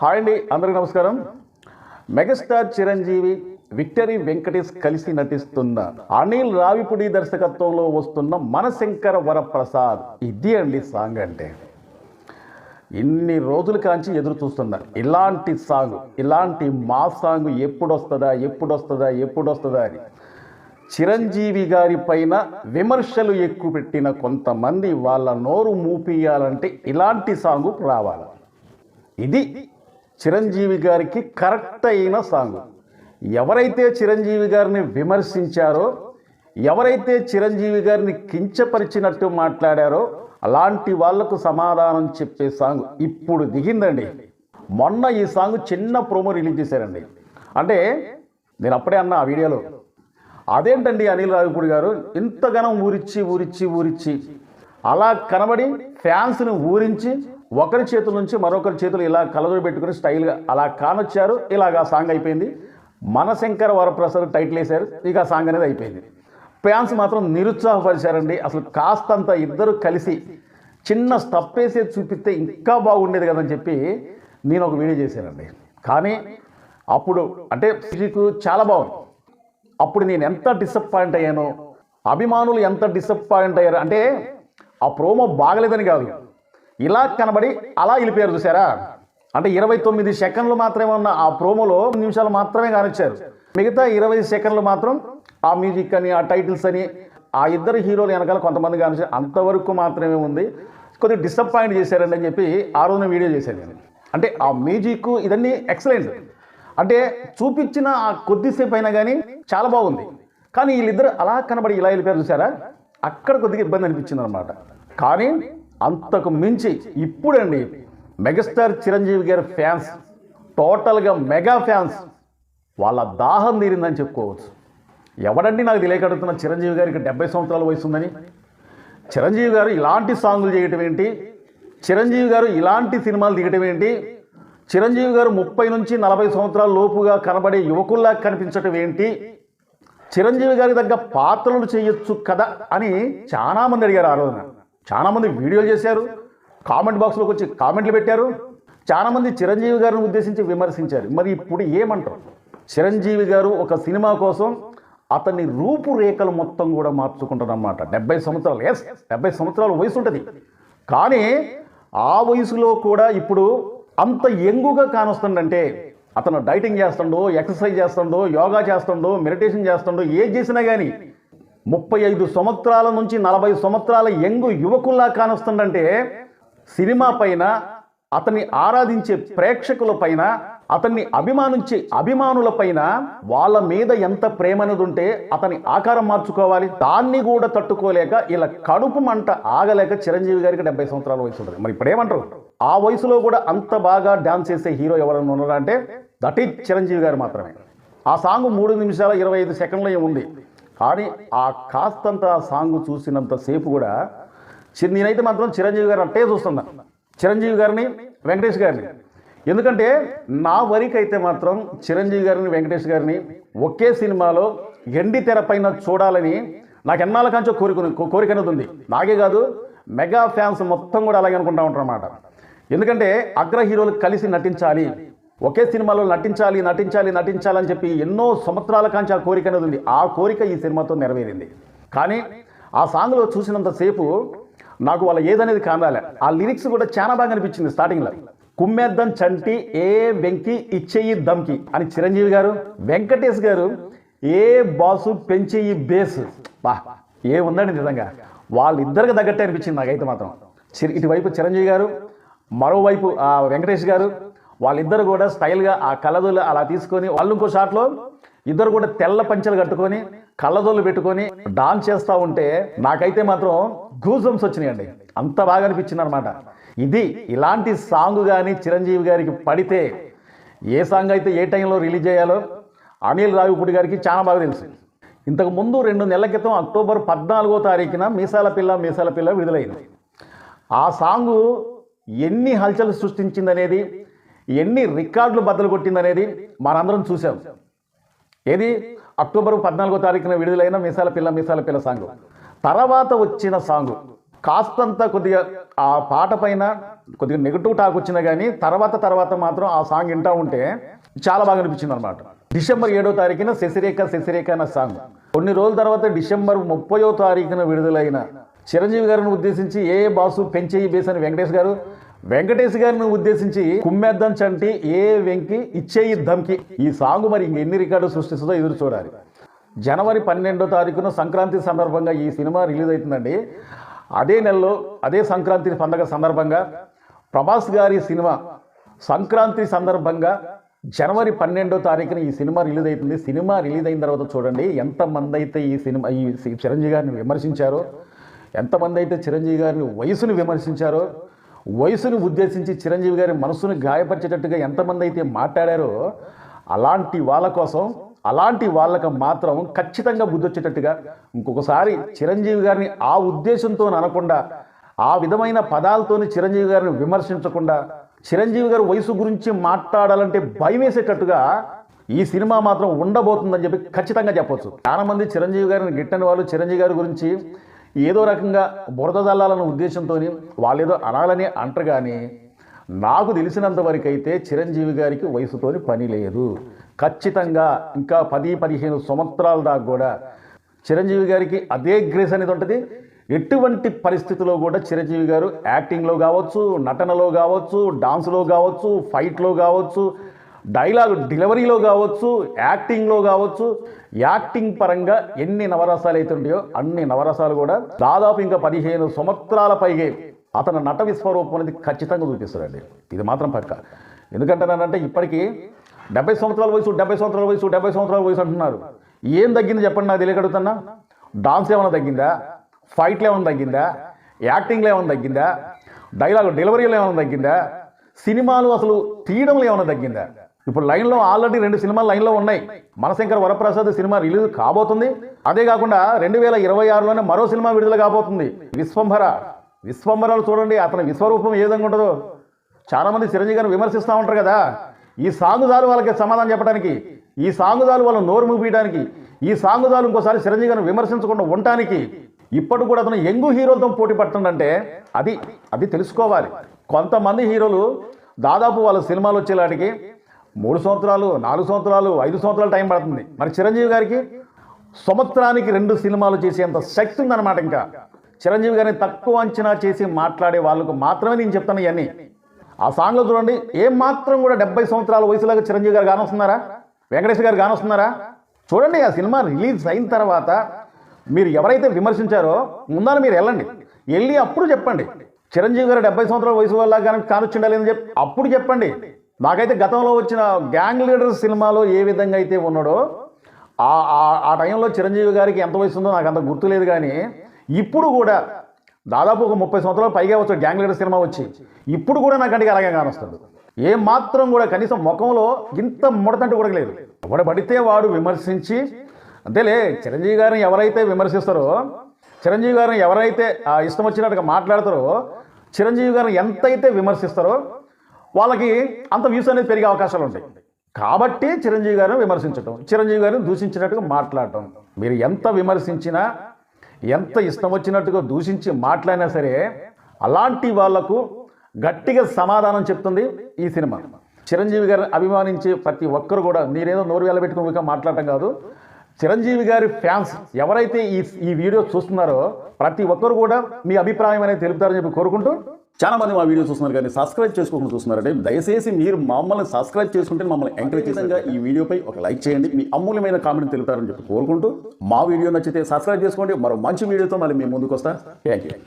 Hi అండి, అందరికీ నమస్కారం. మెగాస్టార్ చిరంజీవి, విక్టరీ వెంకటేష్ కలిసి నటిస్తున్న అనిల్ రావిపూడి దర్శకత్వంలో వస్తున్న మనశంకర వరప్రసాద్. ఇది అండి సాంగ్ అంటే. ఇన్ని రోజుల కాంచి ఎదురు చూస్తున్నా ఇలాంటి సాంగ్, ఇలాంటి మా సాంగ్ ఎప్పుడొస్తుందా అని. చిరంజీవి గారి పైన విమర్శలు ఎక్కువ పెట్టిన కొంతమంది వాళ్ళ నోరు మూపియాలంటే ఇలాంటి సాంగ్ రావాలి. ఇది చిరంజీవి గారికి కరెక్ట్ అయిన సాంగ్. ఎవరైతే చిరంజీవి గారిని విమర్శించారో, ఎవరైతే చిరంజీవి గారిని కించపరిచినట్టు మాట్లాడారో అలాంటి వాళ్లకు సమాధానం చెప్పే సాంగ్ ఇప్పుడు దిగిందండి. మొన్న ఈ సాంగ్ చిన్న ప్రోమో రిలీజ్ చేశారండి. అంటే నేను అప్పుడే అన్న ఆ వీడియోలో, అదేంటండి అనిల్ రావిపూడి గారు ఇంతగానం ఊరిచ్చి అలా కనబడి ఫ్యాన్స్ని ఊరించి ఒకరి చేతుల నుంచి మరొకరి చేతులు ఇలా కలదోడి పెట్టుకుని స్టైల్గా అలా కానొచ్చారు. ఇలాగా సాంగ్ అయిపోయింది. మనశంకర వరప్రసాద్ టైటిల్ వేశారు. ఇక ఆ సాంగ్ అనేది అయిపోయింది. ఫ్యాన్స్ మాత్రం నిరుత్సాహపరిచారండి. అసలు కాస్తంత ఇద్దరు కలిసి చిన్న స్టెప్ వేసే చూపిస్తే ఇంకా బాగుండేది కదని చెప్పి నేను ఒక వీడియో చేశానండి. కానీ అప్పుడు అంటే మ్యూజిక్ చాలా బాగుంది. అప్పుడు నేను ఎంత డిసప్పాయింట్ అయ్యానో, అభిమానులు ఎంత డిసప్పాయింట్ అయ్యారు అంటే, ఆ ప్రోమో బాగలేదని కాదు, ఇలా కనబడి అలా వెళ్ళిపోయారు చూసారా. అంటే 29 సెకండ్లు మాత్రమే ఉన్న ఆ ప్రోమోలో నిమిషాలు మాత్రమే కానిచ్చారు. మిగతా 20 సెకండ్లు మాత్రం ఆ మ్యూజిక్ అని, ఆ టైటిల్స్ అని, ఆ ఇద్దరు హీరోలు వెనకాల కొంతమంది కానిచ్చారు. అంతవరకు మాత్రమే ఉంది. కొద్దిగా డిసప్పాయింట్ చేశారండి అని చెప్పి ఆ రోజున వీడియో చేశాను నేను. అంటే ఆ మ్యూజిక్ ఇదన్నీ ఎక్సలెంట్. అంటే చూపించిన ఆ కొద్దిసేపు అయినా కానీ చాలా బాగుంది. కానీ వీళ్ళిద్దరు అలా కనబడి ఇలా వెళ్ళిపోయారు చూసారా, అక్కడ కొద్దిగా ఇబ్బంది అనిపించింది అనమాట. కానీ అంతకు మించి ఇప్పుడండి మెగాస్టార్ చిరంజీవి గారి ఫ్యాన్స్, టోటల్గా మెగా ఫ్యాన్స్, వాళ్ళ దాహం తీరిందని చెప్పుకోవచ్చు. ఎవడండి నాకు తెలియకడుతున్న చిరంజీవి గారికి 70 సంవత్సరాల వయసు ఉందని? చిరంజీవి గారు ఇలాంటి సాంగులు చేయటం ఏంటి? చిరంజీవి గారు ఇలాంటి సినిమాలు తీయటం ఏంటి? చిరంజీవి గారు 30 నుంచి 40 సంవత్సరాల లోపుగా కనబడే యువకుల్లా కనిపించటం ఏంటి? చిరంజీవి గారికి తగ్గ పాత్రలు చేయొచ్చు కదా అని చాలామంది అడిగారు. ఆ రోజున చాలామంది వీడియోలు చేశారు, కామెంట్ బాక్స్లోకి వచ్చి కామెంట్లు పెట్టారు. చాలామంది చిరంజీవి గారిని ఉద్దేశించి విమర్శించారు. మరి ఇప్పుడు ఏమంటారు? చిరంజీవి గారు ఒక సినిమా కోసం అతని రూపురేఖలు మొత్తం కూడా మార్చుకుంటారన్నమాట. 70 సంవత్సరాలు, 70 సంవత్సరాల వయసు ఉంటుంది. కానీ ఆ వయసులో కూడా ఇప్పుడు అంత యంగుగా కానొస్తుందంటే, అతను డైటింగ్ చేస్తుండో, ఎక్సర్సైజ్ చేస్తుండో, యోగా చేస్తుండో, మెడిటేషన్ చేస్తుండో, ఏది చేసినా కానీ 35 సంవత్సరాల నుంచి 40 సంవత్సరాల యంగు యువకుల్లా కానొస్తుందంటే, సినిమా పైన, అతన్ని ఆరాధించే ప్రేక్షకుల పైన, అతన్ని అభిమానించే అభిమానుల పైన వాళ్ళ మీద ఎంత ప్రేమ అనేది ఉంటే అతని ఆకారం మార్చుకోవాలి. దాన్ని కూడా తట్టుకోలేక ఇలా కడుపు మంట ఆగలేక చిరంజీవి గారికి 70 సంవత్సరాల వయసు ఉంటుంది. మరి ఇప్పుడు ఏమంటారు? ఆ వయసులో కూడా అంత బాగా డాన్స్ చేసే హీరో ఎవరైనా ఉన్నారంటే దట్ ఈజ్ చిరంజీవి గారు మాత్రమే. ఆ సాంగ్ 3 నిమిషాల 25 సెకండ్లో ఉంది. కానీ ఆ కాస్తంత ఆ సాంగ్ చూసినంతసేపు కూడా నేనైతే మాత్రం చిరంజీవి గారు అట్టే చూస్తున్నా, చిరంజీవి గారిని, వెంకటేష్ గారిని. ఎందుకంటే నా వరకు అయితే మాత్రం చిరంజీవి గారిని, వెంకటేష్ గారిని ఒకే సినిమాలో ఎండి తెర పైన చూడాలని నాకు ఎన్నాళ్ళ కాంచో కోరిక అనేది ఉంది. నాకే కాదు, మెగా ఫ్యాన్స్ మొత్తం కూడా అలాగే అనుకుంటా ఉంటారు అన్నమాట. ఎందుకంటే అగ్ర హీరోలు కలిసి నటించాలి, ఒకే సినిమాలో నటించాలని చెప్పి ఎన్నో సంవత్సరాల కాంచి ఆ కోరిక అనేది ఉంది. ఆ కోరిక ఈ సినిమాతో నెరవేరింది. కానీ ఆ సాంగ్లో చూసినంతసేపు నాకు వాళ్ళ ఏదనేది కానాలి. ఆ లిరిక్స్ కూడా చాలా బాగా అనిపించింది. స్టార్టింగ్లో కుమ్మేద్దం చంటి ఏ వెంకి ఇచ్చేయి దమ్కి అని చిరంజీవి గారు, వెంకటేష్ గారు ఏ బాసు పెంచేయి బేస్, బా ఏముందండి నిజంగా. వాళ్ళిద్దరికి తగ్గట్టే అనిపించింది నాకైతే మాత్రం. ఇటువైపు చిరంజీవి గారు, మరోవైపు వెంకటేష్ గారు, వాళ్ళిద్దరు కూడా స్టైల్గా ఆ కళ్ళదోళ్ళు అలా తీసుకొని, వాళ్ళు ఇంకో షాట్లో ఇద్దరు కూడా తెల్ల పంచెలు కట్టుకొని కళ్ళదోళ్ళు పెట్టుకొని డాన్స్ చేస్తూ ఉంటే నాకైతే మాత్రం గూజంస్ వచ్చినాయండి. అంత బాగా అనిపించింది అనమాట. ఇలాంటి సాంగ్ కానీ చిరంజీవి గారికి పడితే ఏ సాంగ్ అయితే ఏ టైంలో రిలీజ్ చేయాలో అనిల్ రావిపూడి గారికి చాలా బాగా తెలుసు. ఇంతకుముందు 2 నెలల క్రితం అక్టోబర్ 14వ తారీఖున మీసాల పిల్ల విడుదలైంది. ఆ సాంగు ఎన్ని హల్చల్ సృష్టించిందనేది, ఎన్ని రికార్డులు బద్దలు కొట్టిందనేది మనందరం చూసాం. ఏది అక్టోబర్ 14వ తారీఖున విడుదలైన మీసాల పిల్ల సాంగ్. తర్వాత వచ్చిన సాంగ్ కాస్తంత కొద్దిగా ఆ పాట పైన కొద్దిగా నెగిటివ్ టాక్ వచ్చినా కానీ తర్వాత మాత్రం ఆ సాంగ్ వింటా ఉంటే చాలా బాగా అనిపించింది అనమాట. డిసెంబర్ 7వ తారీఖున శశిరేఖ అన్న సాంగ్ కొన్ని రోజుల తర్వాత డిసెంబర్ 30వ తారీఖున విడుదలైన చిరంజీవి గారిని ఉద్దేశించి ఏ బాసు పెంచేయి బేసని వెంకటేష్ గారిని ఉద్దేశించి కుమ్మేద్దం చంటి ఏ వెంకి ఇచ్చేయి ధమ్కి ఈ సాంగ్ మరి ఇంకెన్ని రికార్డు సృష్టిస్తుందో ఎదురు చూడాలి. జనవరి 12వ తారీఖున సంక్రాంతి సందర్భంగా ఈ సినిమా రిలీజ్ అవుతుందండి. అదే నెలలో అదే సంక్రాంతి పండగ సందర్భంగా ప్రభాస్ గారి సినిమా సంక్రాంతి సందర్భంగా జనవరి 12వ తారీఖున ఈ సినిమా రిలీజ్ అవుతుంది. సినిమా రిలీజ్ అయిన తర్వాత చూడండి ఎంతమంది అయితే ఈ చిరంజీవి గారిని విమర్శించారో, ఎంతమంది అయితే చిరంజీవి గారిని వయసును విమర్శించారో, వయసును ఉద్దేశించి చిరంజీవి గారి మనసును గాయపరిచేటట్టుగా ఎంతమంది అయితే మాట్లాడారో అలాంటి వాళ్ళ కోసం, అలాంటి వాళ్ళకు మాత్రం ఖచ్చితంగా బుద్ధి వచ్చేటట్టుగా ఇంకొకసారి చిరంజీవి గారిని ఆ ఉద్దేశంతో అనకుండా, ఆ విధమైన పదాలతోని చిరంజీవి గారిని విమర్శించకుండా, చిరంజీవి గారి వయసు గురించి మాట్లాడాలంటే భయం వేసేటట్టుగా ఈ సినిమా మాత్రం ఉండబోతుందని చెప్పి ఖచ్చితంగా చెప్పొచ్చు. చాలామంది చిరంజీవి గారిని గిట్టని వాళ్ళు చిరంజీవి గారి గురించి ఏదో రకంగా బురద జల్లాలన్న ఉద్దేశంతో వాళ్ళేదో అనాలని అంటారు. కానీ నాకు తెలిసినంత వరకు అయితే చిరంజీవి గారికి వయసుతోని పని లేదు. ఖచ్చితంగా ఇంకా 10-15 సంవత్సరాల దాకా కూడా చిరంజీవి గారికి అదే గ్రేస్ అనేది ఉంటుంది. ఎటువంటి పరిస్థితుల్లో కూడా చిరంజీవి గారు యాక్టింగ్లో కావచ్చు, నటనలో కావచ్చు, డాన్స్లో కావచ్చు, ఫైట్లో కావచ్చు, డైలాగ్ డెలివరీలో కావచ్చు, యాక్టింగ్లో కావచ్చు, యాక్టింగ్ పరంగా ఎన్ని నవరసాలు అయితే ఉంటాయో అన్ని నవరసాలు కూడా దాదాపు ఇంకా 15 సంవత్సరాల పైగే అతను నట విశ్వరూపం అనేది ఖచ్చితంగా చూపిస్తాడండి. ఇది మాత్రం పక్క. ఎందుకంటే ఇప్పటికీ 70 సంవత్సరాల వయసు అంటున్నారు. ఏం తగ్గింది చెప్పండి, నాకు తెలియకడుగుతున్నా. డాన్స్ ఏమైనా తగ్గిందా? ఫైట్లు ఏమైనా తగ్గిందా? యాక్టింగ్లో ఏమైనా తగ్గిందా? డైలాగ్ డెలివరీలో ఏమైనా తగ్గిందా? సినిమాలు అసలు తీయడంలో ఏమైనా తగ్గిందా? ఇప్పుడు లైన్లో ఆల్రెడీ 2 సినిమాలు లైన్లో ఉన్నాయి. మనశంకర వరప్రసాద్ సినిమా రిలీజ్ కాబోతుంది. అదే కాకుండా 2026లోనే మరో సినిమా విడుదల కాబోతుంది, విశ్వంభరాలు. చూడండి అతని విశ్వరూపం ఏ విధంగా ఉంటుందో. చాలామంది చిరంజీవి గారిని విమర్శిస్తూ ఉంటారు కదా, ఈ సాంగుదాలు వాళ్ళకి సమాధానం చెప్పడానికి, ఈ సాంగుదాలు వాళ్ళ నోరు మూపించడానికి, ఈ సాంగుదాలు ఇంకోసారి చిరంజీవి గారిని విమర్శించకుండా ఉండటానికి ఇప్పటి కూడా అతను యంగ్ హీరోతో పోటీ పడుతుందంటే అది తెలుసుకోవాలి. కొంతమంది హీరోలు దాదాపు వాళ్ళ సినిమాలు వచ్చేలాంటికి 3 సంవత్సరాలు, 4 సంవత్సరాలు, 5 సంవత్సరాలు టైం పడుతుంది. మరి చిరంజీవి గారికి సంవత్సరానికి 2 సినిమాలు చేసేంత శక్తి ఉందన్నమాట. ఇంకా చిరంజీవి గారిని తక్కువ అంచనా చేసి మాట్లాడే వాళ్ళకు మాత్రమే నేను చెప్తాను ఇవన్నీ. ఆ సాంగ్లో చూడండి, ఏం మాత్రం కూడా 70 సంవత్సరాల వయసులాగా చిరంజీవి గారు కానొస్తున్నారా, వెంకటేష్ గారు కానొస్తున్నారా? చూడండి ఆ సినిమా రిలీజ్ అయిన తర్వాత మీరు ఎవరైతే విమర్శించారో ముందర మీరు వెళ్ళి అప్పుడు చెప్పండి. చిరంజీవి గారు 70 సంవత్సరాల వయసు వల్ల కానీ కానొచ్చిండాలని చెప్పి అప్పుడు చెప్పండి. నాకైతే గతంలో వచ్చిన గ్యాంగ్ లీడర్స్ సినిమాలో ఏ విధంగా అయితే ఉన్నాడో ఆ టైంలో చిరంజీవి గారికి ఎంత వయసు ఉందో నాకు అంత గుర్తులేదు. కానీ ఇప్పుడు కూడా దాదాపు ఒక 30 సంవత్సరాలు పైగా వచ్చాడు గ్యాంగ్ లీడర్ సినిమా వచ్చి, ఇప్పుడు కూడా నాకు అంటే అలాగే కానొస్తుంది. ఏం మాత్రం కూడా కనీసం ముఖంలో ఇంత ముడతంటూ కూడా లేదు. ఎవడ పడితే వాడు విమర్శించి అంతేలే. చిరంజీవి గారిని ఎవరైతే విమర్శిస్తారో, చిరంజీవి గారిని ఎవరైతే ఇష్టం వచ్చినట్టుగా మాట్లాడతారో, చిరంజీవి గారిని ఎంతైతే విమర్శిస్తారో వాళ్ళకి అంత వ్యూస్ అనేది పెరిగే అవకాశాలు ఉంటాయి. కాబట్టి చిరంజీవి గారిని విమర్శించడం, చిరంజీవి గారిని దూషించినట్టుగా మాట్లాడటం, మీరు ఎంత విమర్శించినా, ఎంత ఇష్టం వచ్చినట్టుగా దూషించి మాట్లాడినా సరే అలాంటి వాళ్లకు గట్టిగా సమాధానం చెప్తుంది ఈ సినిమా. చిరంజీవి గారిని అభిమానించే ప్రతి ఒక్కరు కూడా మీరేదో నోరు వెళ్ళబెట్టుకుని మాట్లాడటం కాదు, చిరంజీవి గారి ఫ్యాన్స్ ఎవరైతే ఈ వీడియో చూస్తున్నారో ప్రతి ఒక్కరు కూడా మీ అభిప్రాయం అనేది తెలుపుతారని చెప్పి కోరుకుంటూ, చాలా మంది మా వీడియో చూస్తున్నారు కానీ సబ్స్క్రైబ్ చేసుకోకుండా చూస్తున్నారంటే దయచేసి మీరు మమ్మల్ని సబ్స్క్రైబ్ చేసుకుంటే మమ్మల్ని ఎంకరేజ్ చేయండి. ఈ వీడియోపై ఒక లైక్ చేయండి, మీ అమూల్యమైన కామెంట్ తెలుపుతారని చెప్పి కోరుకుంటూ, మా వీడియో నచ్చితే సబ్స్క్రైబ్ చేసుకోండి. మరో మంచి వీడియోతో మళ్ళీ మేము ముందుకు వస్తాం. Thank you.